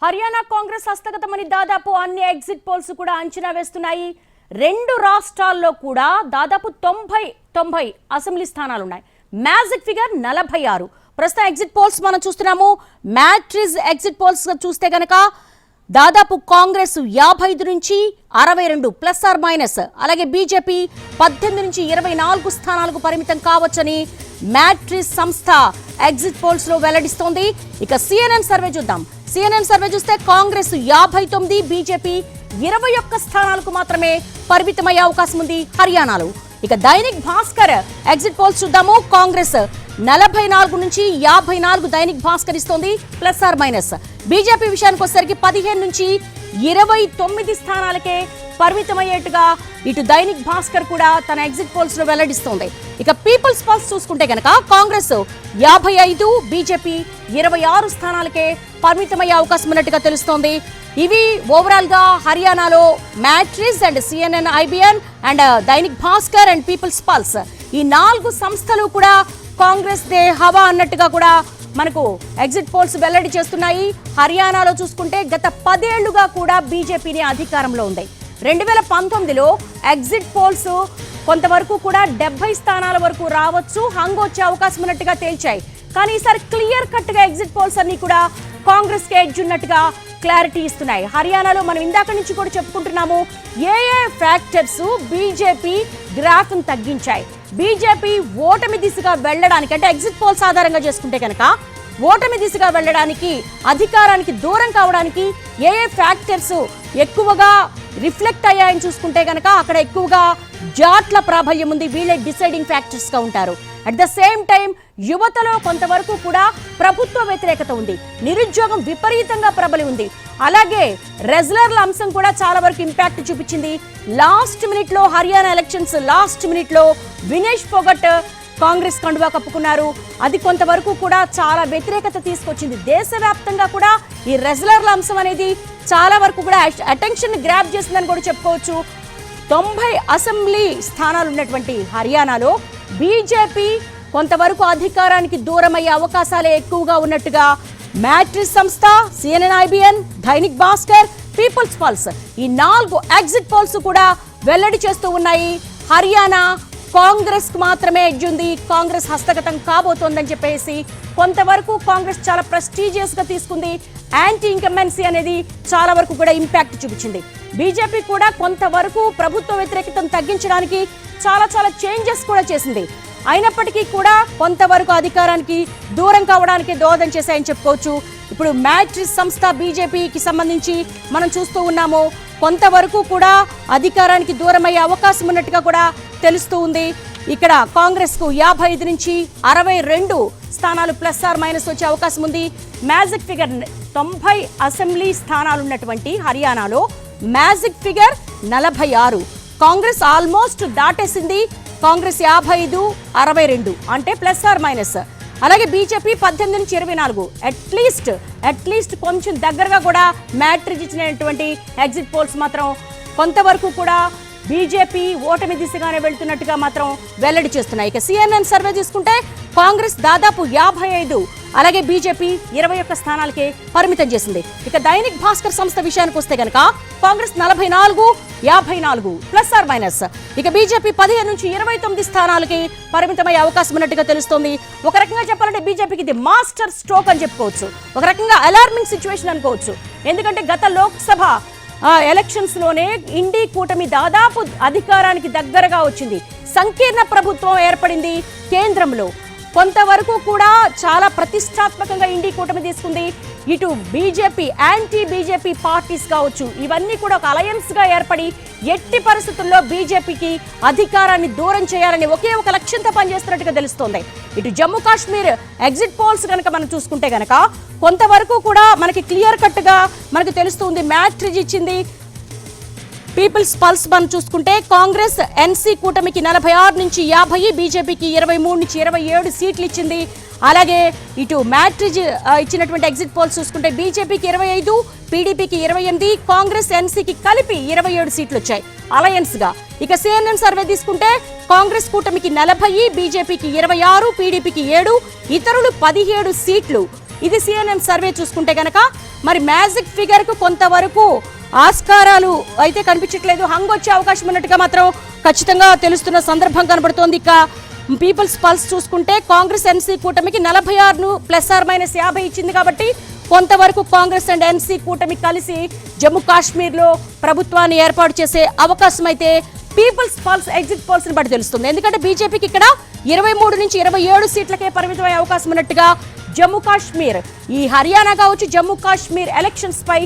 హర్యానా కాంగ్రెస్ హస్తగతమని దాదాపు అన్ని exit polls కూడా అంచనా వేస్తున్నాయి. రెండు రాష్ట్రాల్లో కూడా దాదాపు 90 అసెంబ్లీ స్థానాలు ఉన్నాయి. Magic figure 46. ప్రస్తుతం ఎగ్జిట్ పోల్స్ మనం చూస్తున్నాము. మ్యాట్రిజ్ ఎగ్జిట్ పోల్స్ చూస్తే గనక దాదాపు కాంగ్రెస్ 55 నుంచి 62 ప్లస్ ఆర్ మైనస్, అలాగే బీజేపీ 18 నుంచి 24 స్థానాలకు పరిమితం కావచ్చని మ్యాట్రిజ్ సంస్థ ఎగ్జిట్ పోల్స్ లో వెల్లడిస్తోంది. ఇక సిఎన్ఎన్ సర్వే చూద్దాం. సిఎన్ఎన్ సర్వే చూస్తే కాంగ్రెస్ 59, బీజేపీ 21 స్థానాలకు మాత్రమే పరిమితమయ్యే అవకాశం ఉంది హర్యానాలో. ఇక దైనిక్ భాస్కర్ ఎగ్జిట్ పోల్స్ చూద్దాము. కాంగ్రెస్ 44 నుంచి 54 దైనిక్ భాస్కర్ ఇస్తోంది ప్లస్ ఆర్ మైనస్. బీజేపీ విషయానికి వచ్చేసరికి 15 నుంచి 29 స్థానాలకే పరిమితమయ్యేట్టుగా ఇటు దైనిక్ భాస్కర్ కూడా తన ఎగ్జిట్ పోల్స్ లో వెల్లడిస్తోంది. ఇక పీపుల్స్ పల్స్ చూసుకుంటే గనక కాంగ్రెస్ 55, బీజేపీ 26 స్థానాలకే పరిమితమయ్యే అవకాశం ఉన్నట్టుగా తెలుస్తోంది. ఇవి ఓవరాల్ గా హర్యానాలో Matrize and CNN IBN and Dainik Bhaskar and People's Pulse ఈ 4 సంస్థలు కూడా కాంగ్రెస్ దే హవా అన్నట్టుగా కూడా మనకు ఎగ్జిట్ పోల్స్ వెల్లడి చేస్తున్నాయి. హర్యానాలో చూసుకుంటే గత 10 ఏళ్లుగా కూడా బీజేపీని అధికారంలో ఉంది. 2019లో ఎగ్జిట్ పోల్స్ కొంతవరకు కూడా 70 స్థానాల వరకు రావచ్చు, హంగ్ వచ్చే అవకాశం ఉన్నట్టుగా తేల్చాయి. కానీ ఈసారి క్లియర్ కట్ గా ఎగ్జిట్ పోల్స్ అన్ని కూడా కాంగ్రెస్ కి ఎడ్జ్ ఉన్నట్టుగా క్లారిటీ ఇస్తున్నాయి. హర్యానాలో మనం ఇందాక నుంచి కూడా చెప్పుకుంటున్నాము, ఏ ఫ్యాక్టర్స్ బీజేపీ గ్రాఫ్ ను తగ్గించాయి. బీజేపీ ఓటమి దిశగా వెళ్ళడానికి, అంటే ఎగ్జిట్ పోల్స్ ఆధారంగా చేసుకుంటే కనుక ఓటమి దిశగా వెళ్ళడానికి, అధికారానికి దూరం కావడానికి ఏ ఫ్యాక్టర్స్ ఎక్కువగా రిఫ్లెక్ట్ అయ్యాయని చూసుకుంటే కనుక అక్కడ ఎక్కువగా జాట్ల ప్రాబల్యం ఉంది. వీళ్ళే డిసైడింగ్ ఫ్యాక్టర్స్ గా ఉంటారు. అట్ ద సేమ్ టైం యువతలో కొంతవరకు కూడా ప్రభుత్వ వ్యతిరేకత ఉంది, నిరుద్యోగం విపరీతంగా ప్రబలి ఉంది. అలాగే రెజ్లర్ల అంశం కూడా చాలా వరకు ఇంపాక్ట్ చూపించింది. లాస్ట్ మినిట్ లో హర్యానా ఎలక్షన్స్ లాస్ట్ మినిట్ లో వినేష్ ఫోగట్ కాంగ్రెస్ కండువా కప్పుకున్నారు. అది కొంతవరకు కూడా చాలా వ్యతిరేకత తీసుకొచ్చింది. దేశవ్యాప్తంగా కూడా ఈ రెజ్లర్ల అంశం అనేది చాలా వరకు కూడా అటెన్షన్ గ్రాప్ చేసిందని కూడా చెప్పుకోవచ్చు. 90 అసెంబ్లీ స్థానాలు ఉన్నటువంటి హర్యానాలో బీజేపీ కొంతవరకు అధికారానికి దూరమయ్యే అవకాశాలే ఎక్కువగా ఉన్నట్టుగా మ్యాట్రిజ్ సంస్థ, CNN IBN, Dainik Bhaskar, People's Pulse ఈ 4 ఎగ్జిట్ పోల్స్ కూడా వెల్లడి చేస్తూ ఉన్నాయి. హర్యానా కాంగ్రెస్ కు మాత్రమే ఎడ్జ్ ఉంది, కాంగ్రెస్ హస్తగతం కాబోతోందని చెప్పేసి కొంతవరకు కాంగ్రెస్ చాలా ప్రెస్టీజియస్ గా తీసుకుంది. యాంటీ ఇన్కంబెన్సీ అనేది చాలా వరకు కూడా ఇంపాక్ట్ చూపించింది. బీజేపీ కూడా కొంతవరకు ప్రభుత్వ వ్యతిరేకతను తగ్గించడానికి చాలా చేంజెస్ కూడా చేసింది. అయినప్పటికీ కూడా కొంతవరకు అధికారానికి దూరం కావడానికి దోహదం చేశాయని చెప్పుకోవచ్చు. ఇప్పుడు మ్యాట్రిజ్ సంస్థ బీజేపీకి సంబంధించి మనం చూస్తూ ఉన్నాము, కొంతవరకు కూడా అధికారానికి దూరమయ్యే అవకాశం ఉన్నట్టుగా కూడా తెలుస్తూ ఉంది. ఇక్కడ కాంగ్రెస్ కు 55 నుంచి 62 స్థానాలు ప్లస్ ఆర్ మైనస్ వచ్చే అవకాశం ఉంది. మ్యాజిక్ ఫిగర్ 90 అసెంబ్లీ స్థానాలు ఉన్నటువంటి హర్యానాలో మ్యాజిక్ ఫిగర్ 46. కాంగ్రెస్ ఆల్మోస్ట్ దాటేసింది. కాంగ్రెస్ 55, 62 అంటే ప్లస్ ఆర్ మైనస్. అలాగే బీజేపీ 18 నుంచి 24. అట్లీస్ట్ కొంచెం దగ్గరగా కూడా మ్యాట్రిజ్ ఇచ్చినటువంటి ఎగ్జిట్ పోల్స్ మాత్రం కొంతవరకు కూడా బీజేపీ ఓటమి దిశగానే వెళ్తున్నట్టుగా మాత్రం వెల్లడి చేస్తున్నాయి. ఇక సిఎన్ఎన్ సర్వే తీసుకుంటే కాంగ్రెస్ దాదాపు 55, అలాగే బీజేపీ 21 స్థానాలకే పరిమితం చేసింది. ఇక దైనిక్ భాస్కర్ సంస్థ విషయానికి వస్తే కనుక కాంగ్రెస్ 44, 54 ప్లస్ ఆర్ మైనస్. ఇక బీజేపీ 15 నుంచి 29 స్థానాలకి పరిమితమయ్యే అవకాశం ఉన్నట్టుగా తెలుస్తోంది. ఒక రకంగా చెప్పాలంటే బీజేపీకి ఇది మాస్టర్ స్ట్రోక్ అని చెప్పుకోవచ్చు, ఒక రకంగా అలార్మింగ్ సిచ్యువేషన్ అనుకోవచ్చు. ఎందుకంటే గత లోక్సభ ఎలక్షన్స్ లోనే ఇండీ కూటమి దాదాపు అధికారానికి దగ్గరగా వచ్చింది. సంకీర్ణ ప్రభుత్వం ఏర్పడింది కేంద్రంలో. కొంతవరకు కూడా చాలా ప్రతిష్టాత్మకంగా ఇండీ కూటమి తీసుకుంది. ఇటు బీజేపీ, యాంటీ బీజేపీ పార్టీస్ కావచ్చు, ఇవన్నీ కూడా ఒక అలయన్స్ గా ఏర్పడి ఎట్టి పరిస్థితుల్లో బీజేపీకి అధికారాన్ని దూరం చేయాలని ఒకే ఒక లక్ష్యంతో పనిచేస్తున్నట్టుగా తెలుస్తోంది. ఇటు జమ్మూ కాశ్మీర్ ఎగ్జిట్ పోల్స్ కనుక మనం చూసుకుంటే గనక కొంతవరకు కూడా మనకి క్లియర్ కట్ గా మనకు తెలుస్తుంది. మ్యాట్రిజ్ ఇచ్చింది. పీపుల్స్ పల్స్ మనం చూసుకుంటే కాంగ్రెస్ ఎన్సీ కూటమికి 46 నుంచి 50, బీజేపీకి 23 నుంచి 27 సీట్లు ఇచ్చింది. అలాగే ఇటు మ్యాట్రిజ్ ఇచ్చినటువంటి ఎగ్జిట్ పోల్స్ చూసుకుంటే బీజేపీకి 25, పీడీపీకి 28, కాంగ్రెస్ ఎన్సీకి కలిపి 27 సీట్లు వచ్చాయి అలయన్స్ గా. ఇక సిఎన్ఎన్ సర్వే తీసుకుంటే కాంగ్రెస్ కూటమికి 40, బీజేపీకి 26, పీడీపీకి 7, ఇతరులు 17 సీట్లు ఇది CNN సర్వే చూసుకుంటే కనుక మరి మ్యాజిక్ ఫిగర్ కు కొంతవరకు ఆస్కారాలు అయితే కనిపించట్లేదు. హంగ్ వచ్చే అవకాశం ఉన్నట్టుగా మాత్రం ఖచ్చితంగా తెలుస్తున్న సందర్భం కనబడుతోంది. ఇక పీపుల్స్ పల్స్ చూసుకుంటే కాంగ్రెస్ ఎన్సీ కూటమికి 46 ± 50 ఇచ్చింది. కాబట్టి కొంతవరకు కాంగ్రెస్ అండ్ ఎన్సీ కూటమి కలిసి జమ్మూ కాశ్మీర్లో ప్రభుత్వాన్ని ఏర్పాటు చేసే అవకాశం అయితే పీపుల్స్ పల్స్ ఎగ్జిట్ పోల్స్ ని బట్టి తెలుస్తుంది. ఎందుకంటే బీజేపీకి ఇక్కడ 23 నుంచి 27 సీట్లకే పరిమితమయ్యే అవకాశం ఉన్నట్టుగా జమ్మూ కాశ్మీర్, ఈ హర్యానా కావచ్చు, జమ్మూ కాశ్మీర్ ఎలక్షన్స్ పై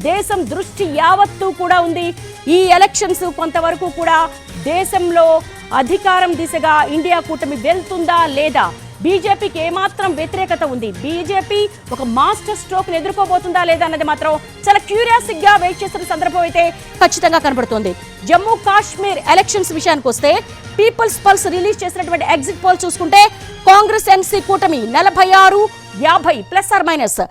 దేశం దృష్టి యావత్తు కూడా ఉంది. ఈ ఎలక్షన్స్ కొంతవరకు కూడా దేశంలో అధికారం దిశగా ఇండియా కూటమి వెళ్తుందా లేదా, బీజేపీకి ఏమాత్రం వ్యతిరేకత ఉంది, బీజేపీ ఒక మాస్టర్ స్ట్రోక్ ని ఎదుర్కోబోతుందా లేదా అన్నది మాత్రం చాలా క్యూరియాసిక్ గా వెయిట్ చేస్తున్న సందర్భం అయితే ఖచ్చితంగా కనబడుతోంది. జమ్మూ కాశ్మీర్ ఎలక్షన్స్ విషయానికి వస్తే పీపుల్స్ పల్స్ రిలీజ్ చేసినటువంటి ఎగ్జిట్ పోల్ చూసుకుంటే కాంగ్రెస్ ఎన్సీ కూటమి 46, 50 ±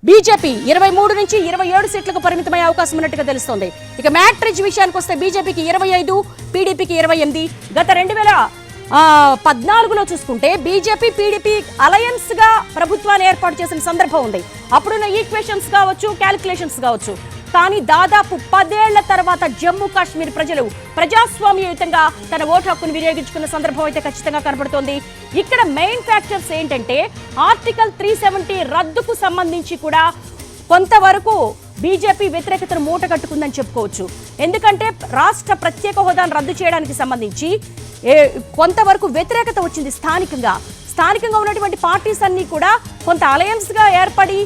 బీజేపీ 23 నుంచి 27 సీట్లకు పరిమితమయ్యే అవకాశం ఉన్నట్టుగా తెలుస్తోంది. ఇక మ్యాట్రిజ్ విషయానికి వస్తే బీజేపీకి 25, పీడీపీకి 28. గత 2014లో చూసుకుంటే బీజేపీ పీడీపీ అలయన్స్ గా ప్రభుత్వాన్ని ఏర్పాటు చేసిన సందర్భం ఉంది. అప్పుడున్న ఈక్వేషన్స్ కావచ్చు, క్యాలిక్యులేషన్స్ కావచ్చు. కానీ దాదాపు 10 ఏళ్ల తర్వాత జమ్మూ కాశ్మీర్ ప్రజలు ప్రజాస్వామ్యయుతంగా తన ఓటు హక్కును వినియోగించుకున్న సందర్భం అయితే ఖచ్చితంగా కనబడుతోంది. ఇక్కడ మెయిన్ ఫ్యాక్టర్స్ ఏంటంటే ఆర్టికల్ 370 రద్దుకు సంబంధించి కూడా కొంతవరకు బీజేపీ వ్యతిరేకతను మూట కట్టుకుందని చెప్పుకోవచ్చు. ఎందుకంటే రాష్ట్ర ప్రత్యేక హోదాను రద్దు చేయడానికి సంబంధించి కొంతవరకు వ్యతిరేకత వచ్చింది. స్థానికంగా ఉన్నటువంటి పార్టీస్ అన్ని కూడా కొంత అలయన్స్ గా ఏర్పడి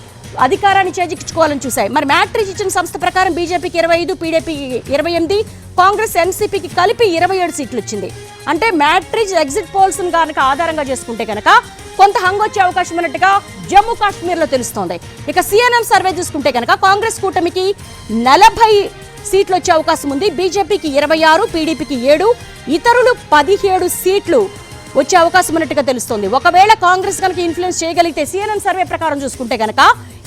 అధికారాన్ని చేజిక్కించుకోవాలని చూశాయి. మరి మ్యాట్రిజ్ ఇచ్చిన సంస్థ ప్రకారం బీజేపీకి 25, పీడీపీకి 28, కాంగ్రెస్ ఎన్సీపీకి కలిపి 27 సీట్లు ఇచ్చింది. అంటే మ్యాట్రిజ్ ఎగ్జిట్ పోల్స్ కనుక ఆధారంగా చేసుకుంటే కనుక కొంత హంగ్ వచ్చే అవకాశం ఉన్నట్టుగా జమ్మూ కాశ్మీర్ లో తెలుస్తోంది. ఇక CNN సర్వే చూసుకుంటే కనుక కాంగ్రెస్ కూటమికి 40 సీట్లు వచ్చే అవకాశం ఉంది. బీజేపీకి 26, పీడీపీకి 7, ఇతరులు 17 సీట్లు వచ్చే అవకాశం ఉన్నట్టుగా తెలుస్తోంది. ఒకవేళ కాంగ్రెస్ కనుక ఇన్ఫ్లుయెన్స్ చేయగలిగితే CNN సర్వే ప్రకారం చూసుకుంటే కనుక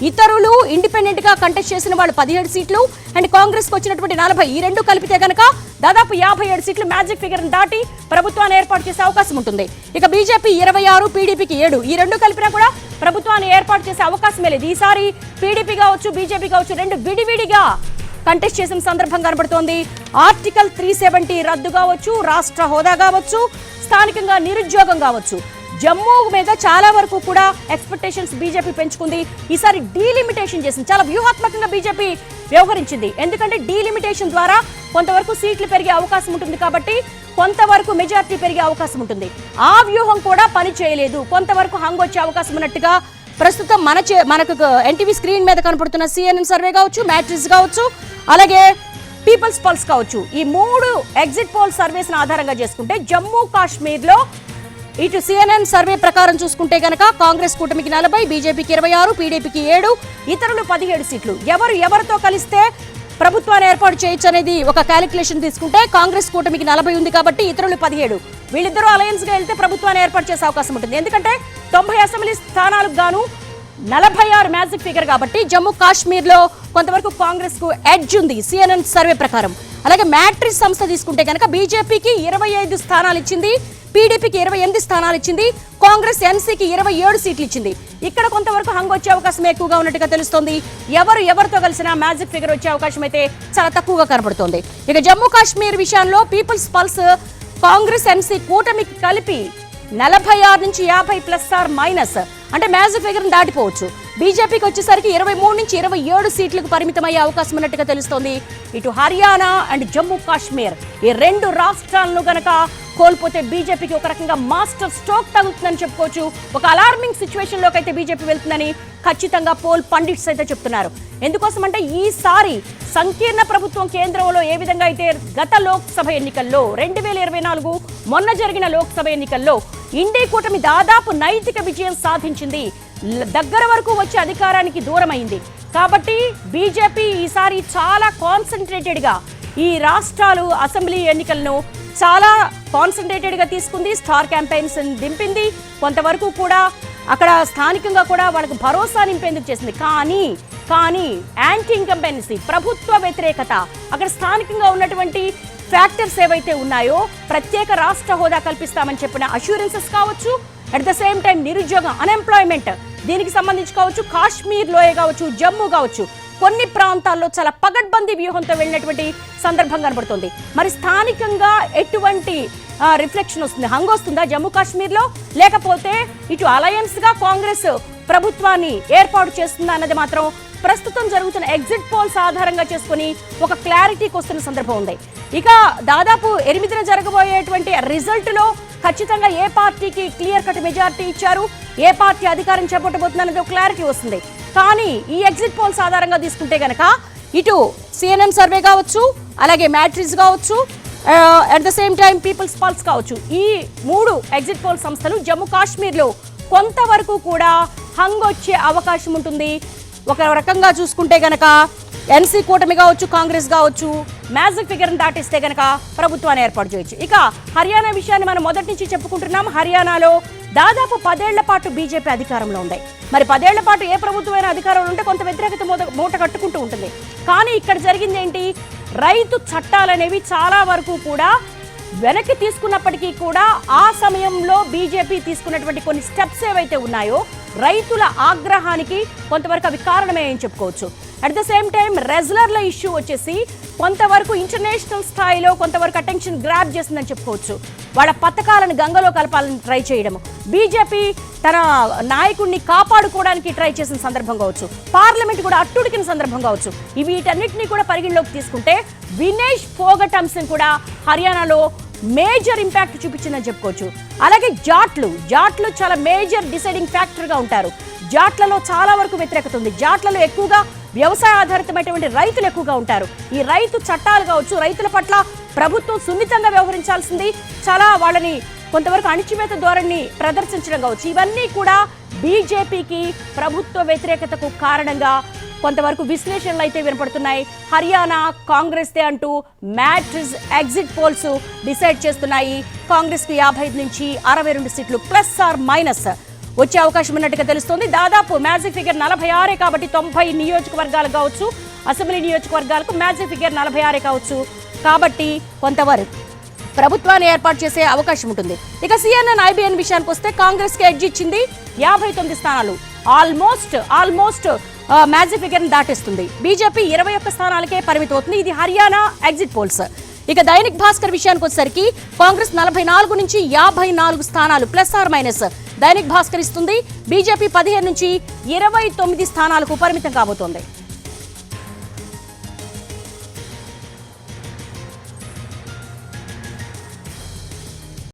ఇతరులు ఇండిపెండెంట్ గా కంటెస్ట్ చేసిన వాళ్ళు 17 సీట్లు అండ్ కాంగ్రెస్ కు వచ్చినటువంటి 40, ఈ రెండు కలిపితే కనుక దాదాపు 57 సీట్లు మ్యాజిక్ ఫిగర్ దాటి ప్రభుత్వాన్ని ఏర్పాటు చేసే అవకాశం ఉంటుంది. ఇక బీజేపీ 26, పీడీపీకి 7, ఈ రెండు కలిపినా కూడా ప్రభుత్వాన్ని ఏర్పాటు చేసే అవకాశమే లేదు. ఈసారి పీడీపీ కావచ్చు, బీజేపీ కావచ్చు, రెండు విడివిడిగా కంటెస్ట్ చేసిన సందర్భం కనబడుతోంది. ఆర్టికల్ 370 రద్దు కావచ్చు, రాష్ట్ర హోదా కావచ్చు, స్థానికంగా నిరుద్యోగం కావచ్చు, జమ్మూ మీద చాలా వరకు కూడా ఎక్స్పెక్టేషన్స్ బీజేపీ పెంచుకుంది. ఈసారి డీలిమిటేషన్ చేసింది. చాలా వ్యూహాత్మకంగా బీజేపీ వ్యవహరించింది. ఎందుకంటే డీలిమిటేషన్ ద్వారా కొంతవరకు సీట్లు పెరిగే అవకాశం ఉంటుంది. కాబట్టి కొంతవరకు మెజారిటీ పెరిగే అవకాశం ఉంటుంది. ఆ వ్యూహం కూడా పని చేయలేదు. కొంతవరకు హంగ్ వచ్చే అవకాశం ఉన్నట్టుగా ప్రస్తుతం మనకు ఎన్టీవీ స్క్రీన్ మీద కనపడుతున్న CNN సర్వే కావచ్చు, మ్యాట్రిజ్ కావచ్చు, అలాగే పీపుల్స్ పల్స్ కావచ్చు, ఈ 3 ఎగ్జిట్ పోల్ సర్వేస్ ఆధారంగా చేసుకుంటే జమ్మూ కాశ్మీర్ లో ఇటు CNN సర్వే ప్రకారం చూసుకుంటే గనక కాంగ్రెస్ కూటమికి 40, బీజేపీకి 26, పీడీపీకి 7, ఇతరులు 17 సీట్లు. ఎవరితో కలిస్తే ప్రభుత్వాన్ని ఏర్పాటు చేయొచ్చు అనేది ఒక క్యాలిక్యులేషన్ తీసుకుంటే కాంగ్రెస్ కూటమికి 40 ఉంది కాబట్టి ఇతరులు 17. వీళ్ళిద్దరూ అలయన్స్ గా వెళ్తే ప్రభుత్వాన్ని ఏర్పాటు చేసే అవకాశం ఉంటుంది. ఎందుకంటే 90 అసెంబ్లీ స్థానాలకు గాను 46 మ్యాజిక్ ఫిగర్ కాబట్టి జమ్మూ కాశ్మీర్ లో కొంతవరకు కాంగ్రెస్ కు ఎడ్జ్ ఉంది CNN సర్వే ప్రకారం. అలాగే మ్యాట్రిజ్ సంస్థ తీసుకుంటే కనుక బీజేపీకి 25 స్థానాలు ఇచ్చింది, పీడీపీకి 28 స్థానాలు ఇచ్చింది, కాంగ్రెస్ ఎన్సీకి 27 సీట్లు ఇచ్చింది. ఇక్కడ కొంతవరకు హంగ్ వచ్చే అవకాశం ఎక్కువగా ఉన్నట్టుగా తెలుస్తోంది. ఎవరితో కలిసినా మ్యాజిక్ ఫిగర్ వచ్చే అవకాశం అయితే చాలా తక్కువగా కనబడుతోంది. ఇక జమ్మూ కాశ్మీర్ విషయంలో పీపుల్స్ పల్స్ కాంగ్రెస్ ఎన్సీ కూటమికి కలిపి 46 నుంచి 50 ± అంటే మ్యాజిక్ ఫిగర్ దాటిపోవచ్చు. బీజేపీకి వచ్చేసరికి 23 నుంచి 27 సీట్లకు పరిమితమయ్యే అవకాశం ఉన్నట్టుగా తెలుస్తోంది. ఇటు హర్యానా అండ్ జమ్మూ కాశ్మీర్ ఈ 2 రాష్ట్రాలను గనక కోల్పోతే బీజేపీకి ఒక రకంగా మాస్టర్ స్ట్రోక్ తగులుతుందని చెప్పుకోవచ్చు. ఒక అలార్మింగ్ సిచ్యువేషన్ లోకి అయితే బీజేపీ వెళ్తుందని ఖచ్చితంగా పోల్ పండిట్స్ అయితే చెప్తున్నారు. ఎందుకోసం అంటే ఈసారి సంకీర్ణ ప్రభుత్వం కేంద్రంలో ఏ విధంగా అయితే గత లోక్సభ ఎన్నికల్లో 2024 మొన్న జరిగిన లోక్సభ ఎన్నికల్లో ఇండి కూటమి దాదాపు నైతిక విజయం సాధించింది, దగ్గర వరకు వచ్చి అధికారానికి దూరమైంది. కాబట్టి బీజేపీ ఈసారి చాలా కాన్సన్ట్రేటెడ్ గా ఈ రాష్ట్రాలు అసెంబ్లీ ఎన్నికలను చాలా కాన్సన్ట్రేటెడ్ గా తీసుకుంది. స్టార్ క్యాంపెయిన్స్ దింపింది, కొంతవరకు కూడా అక్కడ స్థానికంగా కూడా వాళ్ళకు భరోసా నింపేందుకు చేసింది. కానీ యాంటీ ఇన్కంబెన్సీ, ప్రభుత్వ వ్యతిరేకత, అక్కడ స్థానికంగా ఉన్నటువంటి ఫ్యాక్టర్స్ ఏవైతే ఉన్నాయో ప్రత్యేక రాష్ట్ర హోదా కల్పిస్తామని చెప్పిన అష్యూరెన్సెస్ కావచ్చు, అట్ ద సేమ్ టైం నిరుద్యోగం, అన్ఎంప్లాయ్మెంట్, దీనికి సంబంధించి కావచ్చు, కాశ్మీర్ లోయ కావచ్చు, జమ్మూ కావచ్చు, కొన్ని ప్రాంతాల్లో చాలా పగడ్బందీ వ్యూహంతో వెళ్ళినటువంటి సందర్భం కనబడుతుంది. మరి స్థానికంగా ఎటువంటి రిఫ్లెక్షన్ వస్తుంది? హంగ్ వస్తుందా జమ్మూ కాశ్మీర్లో? లేకపోతే ఇటు అలయన్స్ గా కాంగ్రెస్ ప్రభుత్వాన్ని ఏర్పాటు చేస్తుందా అన్నది మాత్రం ప్రస్తుతం జరుగుతున్న ఎగ్జిట్ పోల్స్ ఆధారంగా చేసుకుని ఒక క్లారిటీకి వస్తున్న సందర్భం ఉంది. ఇక దాదాపు 8న జరగబోయేటువంటి రిజల్ట్ లో ఖచ్చితంగా ఏ పార్టీకి క్లియర్ కట్ మెజారిటీ ఇచ్చారు, ఏ పార్టీ అధికారం చేపట్టబోతుందనేది ఒక క్లారిటీ వస్తుంది. కానీ ఈ ఎగ్జిట్ పోల్స్ ఆధారంగా తీసుకుంటే గనక ఇటు CNN సర్వే కావచ్చు, అలాగే మ్యాట్రిక్స్ కావచ్చు, at the same time People's Pulse కావచ్చు, ఈ 3 ఎగ్జిట్ పోల్ సంస్థలు జమ్మూ కాశ్మీర్లో కొంతవరకు కూడా హంగ్ వచ్చే అవకాశం ఉంటుంది. ఒక రకంగా చూసుకుంటే గనక ఎన్సీ కూటమి కావచ్చు, కాంగ్రెస్ కావచ్చు, మ్యాజిక్ ఫిగర్ని దాటిస్తే గనక ప్రభుత్వాన్ని ఏర్పాటు చేయొచ్చు. ఇక హర్యానా విషయాన్ని మనం మొదటి నుంచి చెప్పుకుంటున్నాం. హర్యానాలో దాదాపు 10 ఏళ్ల పాటు బీజేపీ అధికారంలో ఉంది. మరి 10 ఏళ్ల పాటు ఏ ప్రభుత్వమైన అధికారంలో ఉంటే కొంత వ్యతిరేకత మూట కట్టుకుంటూ ఉంటుంది. కానీ ఇక్కడ జరిగింది ఏంటి? రైతు చట్టాలనేవి చాలా వరకు కూడా వెనక్కి తీసుకున్నప్పటికీ కూడా ఆ సమయంలో బీజేపీ తీసుకున్నటువంటి కొన్ని స్టెప్స్ ఏవైతే ఉన్నాయో రైతుల ఆగ్రహానికి కొంతవరకు అవి కారణమే అని చెప్పుకోవచ్చు. అట్ ద సేమ్ టైం రెజ్లర్ల ఇష్యూ వచ్చేసి కొంతవరకు ఇంటర్నేషనల్ స్థాయిలో కొంతవరకు అటెన్షన్ గ్రాప్ చేసిందని చెప్పుకోవచ్చు. వాళ్ళ పథకాలను గంగలో కలపాలని ట్రై చేయడం, బీజేపీ తన నాయకుడిని కాపాడుకోవడానికి ట్రై చేసిన సందర్భం కావచ్చు, పార్లమెంట్ కూడా అట్టుడికిన సందర్భం కావచ్చు, వీటన్నిటినీ కూడా పరిగణలోకి తీసుకుంటే వినేష్ ఫోగట్ అంశం కూడా హర్యానాలో మేజర్ ఇంపాక్ట్ చూపించిందని చెప్పుకోవచ్చు. అలాగే జాట్లు చాలా మేజర్ డిసైడింగ్ ఫ్యాక్టర్గా ఉంటారు. జాట్లలో చాలా వరకు వ్యతిరేకత ఉంది. జాట్లలో ఎక్కువగా వ్యవసాయ ఆధారితమైనటువంటి రైతులు ఎక్కువగా ఉంటారు. ఈ రైతు చట్టాలు కావచ్చు, రైతుల పట్ల ప్రభుత్వం సున్నితంగా వ్యవహరించాల్సింది, చాలా వాళ్ళని కొంతవరకు అణిచివేత ధోరణిని ప్రదర్శించడం కావచ్చు, ఇవన్నీ కూడా బీజేపీకి ప్రభుత్వ వ్యతిరేకతకు కారణంగా కొంతవరకు విశ్లేషణలు అయితే వినపడుతున్నాయి. హర్యానా కాంగ్రెస్దే అంటూ మ్యాట్రిక్స్ ఎగ్జిట్ పోల్స్ డిసైడ్ చేస్తున్నాయి. కాంగ్రెస్కి 55 నుంచి 62 సీట్లు ప్లస్ ఆర్ మైనస్ వచ్చే అవకాశం ఉన్నట్టుగా తెలుస్తోంది. దాదాపు మ్యాజిక్ ఫిగర్ 46 కాబట్టి 90 నియోజకవర్గాలు కావచ్చు, అసెంబ్లీ నియోజకవర్గాలకు మ్యాజిక్ ఫిగర్ 46 కావచ్చు. కాబట్టి కొంతవరకు ప్రభుత్వాన్ని ఏర్పాటు చేసే అవకాశం ఉంటుంది. ఇక CNN IBN విషయానికి వస్తే కాంగ్రెస్ కి ఎడ్జ్ ఇచ్చింది. 59 స్థానాలు ఆల్మోస్ట్ మ్యాజిక్ ఫిగర్ ని దాటేస్తుంది. బీజేపీ 21 స్థానాలకే పరిమితం అవుతుంది. ఇది హర్యానా ఎగ్జిట్ పోల్స్. ఇక దైనిక్ భాస్కర్ విషయానికి వచ్చేసరికి కాంగ్రెస్ 44 నుంచి 54 స్థానాలు plus or minus Dainik Bhaskar ఇస్తుంది. బీజేపీ 15 నుంచి 29 స్థానాలకు పరిమితం కాబోతోంది.